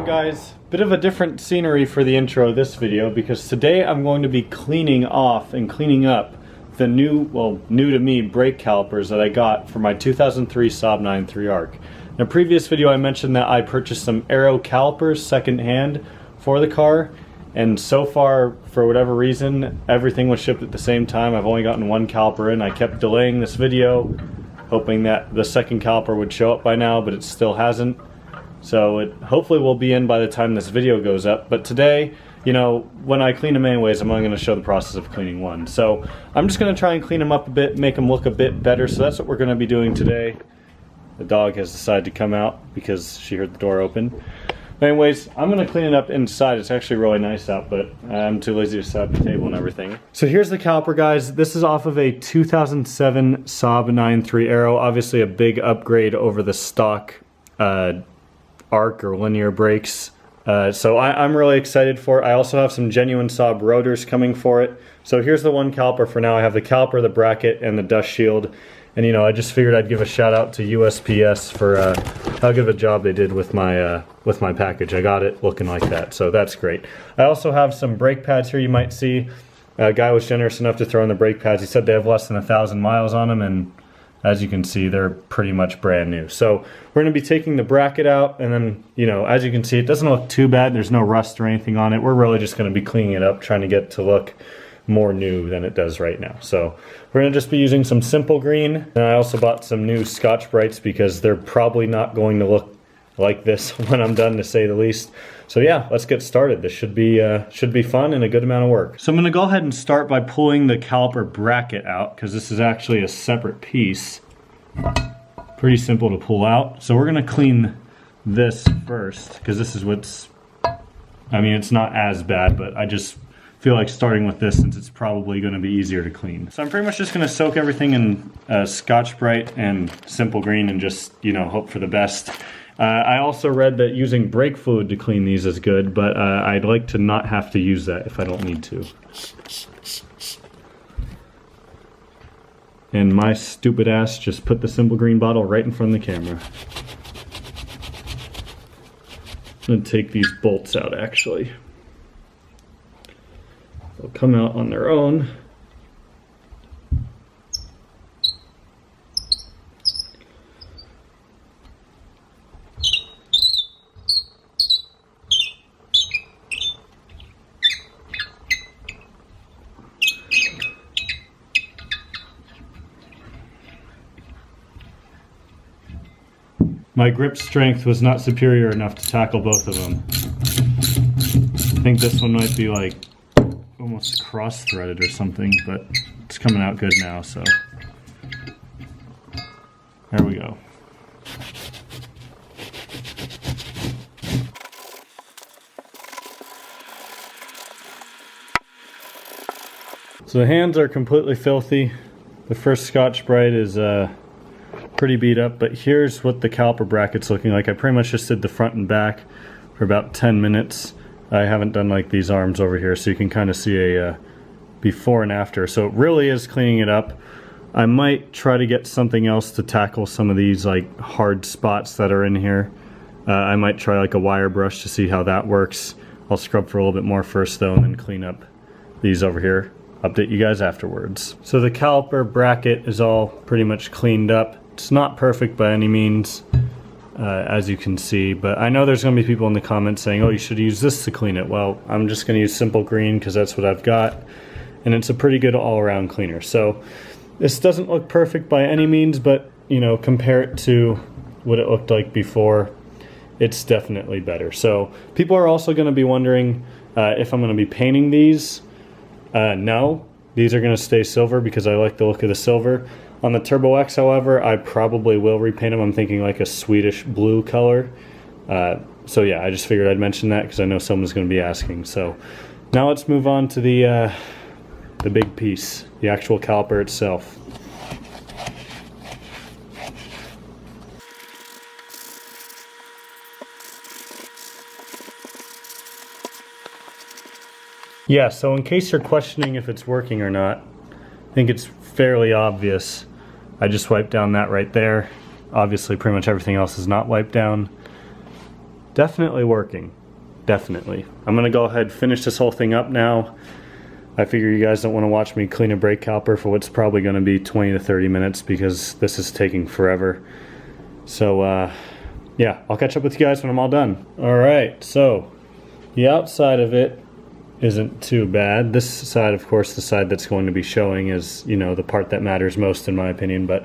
going, guys? Bit of a different scenery for the intro of this video because today I'm going to be cleaning off and cleaning up the new to me brake calipers that I got for my 2003 Saab 9.3 ARC. In a previous video I mentioned that I purchased some Aero calipers secondhand for the car, and so far, for whatever reason, everything was shipped at the same time. I've only gotten one caliper in. I kept delaying this video, hoping that the second caliper would show up by now, but it still hasn't. So it hopefully will be in by the time this video goes up. But today, you know, when I clean them anyways, I'm only going to show the process of cleaning one. So I'm just going to try and clean them up a bit, make them look a bit better. So that's what we're going to be doing today. The dog has decided to come out because she heard the door open. But anyways, I'm going to clean it up inside. It's actually really nice out, but I'm too lazy to set up the table and everything. So here's the caliper, guys. This is off of a 2007 Saab 9.3 Aero. Obviously a big upgrade over the stock arc or linear brakes. So I'm really excited for it. I also have some genuine Saab rotors coming for it. So here's the one caliper for now. I have the caliper, the bracket, and the dust shield. And you know, I just figured I'd give a shout out to USPS for how good of a job they did with my package. I got it looking like that, so that's great. I also have some brake pads here you might see. A guy was generous enough to throw in the brake pads. He said they have less than 1,000 miles on them, and as you can see, they're pretty much brand new. So we're going to be taking the bracket out, and then, you know, as you can see, it doesn't look too bad. There's no rust or anything on it. We're really just going to be cleaning it up, trying to get it to look more new than it does right now. So we're going to just be using some simple green. And I also bought some new Scotch-Brites because they're probably not going to look like this when I'm done, to say the least. So yeah, let's get started. This should be fun and a good amount of work. So I'm going to go ahead and start by pulling the caliper bracket out, because this is actually a separate piece. Pretty simple to pull out. So we're going to clean this first, because this is what's, I mean, it's not as bad, but I just feel like starting with this since it's probably going to be easier to clean. So I'm pretty much just going to soak everything in Scotch-Brite and simple green and just, you know, hope for the best. I also read that using brake fluid to clean these is good, but I'd like to not have to use that if I don't need to. And my stupid ass just put the simple green bottle right in front of the camera. I'm going to take these bolts out, actually. They'll come out on their own. My grip strength was not superior enough to tackle both of them. I think this one might be like almost cross-threaded or something, but it's coming out good now, so there we go. So the hands are completely filthy. The first Scotch-Brite is pretty beat up, but here's what the caliper bracket's looking like. I pretty much just did the front and back for about 10 minutes. I haven't done like these arms over here, so you can kind of see a before and after. So it really is cleaning it up. I might try to get something else to tackle some of these like hard spots that are in here. I might try like a wire brush to see how that works. I'll scrub for a little bit more first though, and then clean up these over here. Update you guys afterwards. So the caliper bracket is all pretty much cleaned up. It's not perfect by any means, as you can see, but I know there's going to be people in the comments saying, oh, you should use this to clean it. Well, I'm just going to use simple green because that's what I've got, and it's a pretty good all-around cleaner. So this doesn't look perfect by any means, but, you know, compare it to what it looked like before, it's definitely better. So people are also going to be wondering if I'm going to be painting these. No, these are going to stay silver because I like the look of the silver. On the Turbo X, however, I probably will repaint them. I'm thinking like a Swedish blue color. So yeah, I just figured I'd mention that because I know someone's going to be asking. So now let's move on to the big piece, the actual caliper itself. Yeah, so in case you're questioning if it's working or not, I think it's fairly obvious. I just wiped down that right there. Obviously pretty much everything else is not wiped down. definitely working. Definitely. I'm gonna go ahead and finish this whole thing up now. I figure you guys don't want to watch me clean a brake caliper for what's probably going to be 20 to 30 minutes because this is taking forever. So yeah, I'll catch up with you guys when I'm all done. Alright, so the outside of it isn't too bad. This side, of course, the side that's going to be showing is, you know, the part that matters most in my opinion. But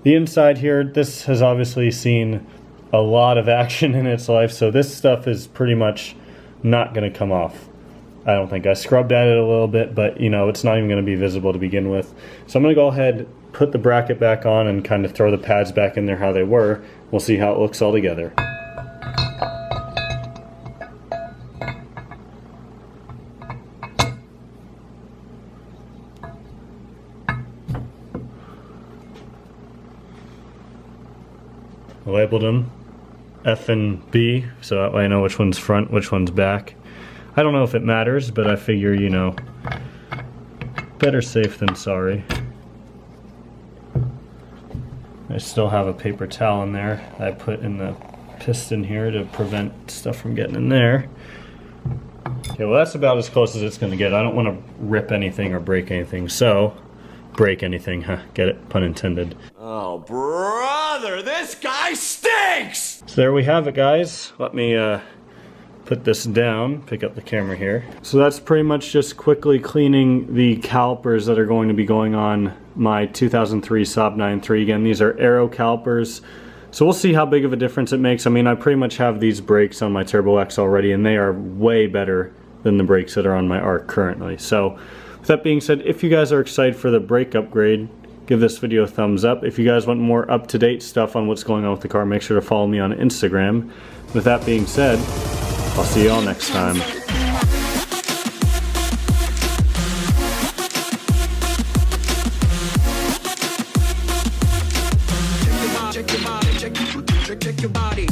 the inside here, this has obviously seen a lot of action in its life, so this stuff is pretty much not going to come off. I don't think. I scrubbed at it a little bit, but you know, it's not even going to be visible to begin with. So I'm going to go ahead, put the bracket back on, and kind of throw the pads back in there how they were. We'll see how it looks all together. I labeled them F and B, so that way I know which one's front, which one's back. I don't know if it matters, but I figure, you know, better safe than sorry. I still have a paper towel in there I put in the piston here to prevent stuff from getting in there. Okay, well that's about as close as it's going to get. I don't want to rip anything or break anything, so break anything, huh? Get it? Pun intended. Oh, brother, this guy stinks! So there we have it, guys. Let me put this down, pick up the camera here. So that's pretty much just quickly cleaning the calipers that are going to be going on my 2003 Saab 9.3. Again, these are Aero calipers. So we'll see how big of a difference it makes. I mean, I pretty much have these brakes on my Turbo X already, and they are way better than the brakes that are on my ARC currently. So with that being said, if you guys are excited for the brake upgrade, give this video a thumbs up. If you guys want more up-to-date stuff on what's going on with the car, make sure to follow me on Instagram. With that being said, I'll see you all next time. Check your body.